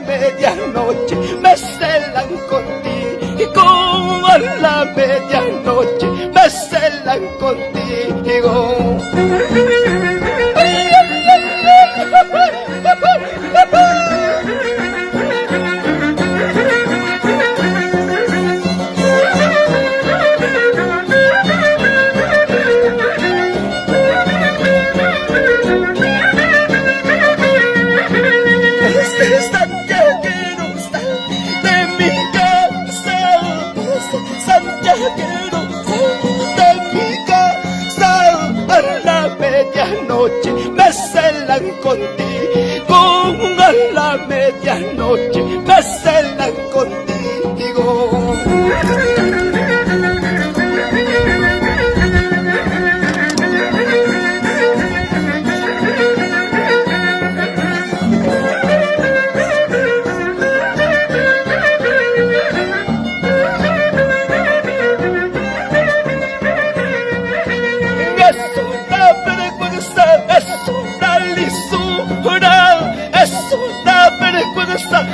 medianoche me celan contigo, a la medianoche me celan contigo. Medianoche me celan contigo, a la medianoche me celan contigo.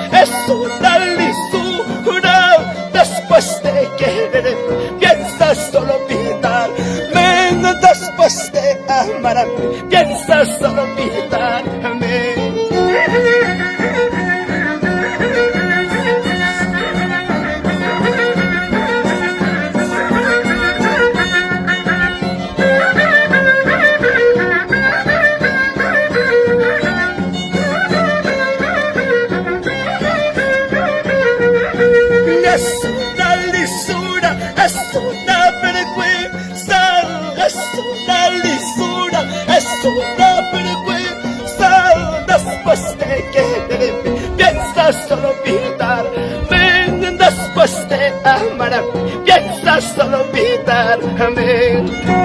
Es una lisura, después de querer piensas solo olvidarme, después de amarme piensas solo olvidarme. Es una lisura, es una vergüenza, es una lisura, es una vergüenza. Después de quererme, piensas solo olvidarme, después de amarme, piensas solo olvidarme.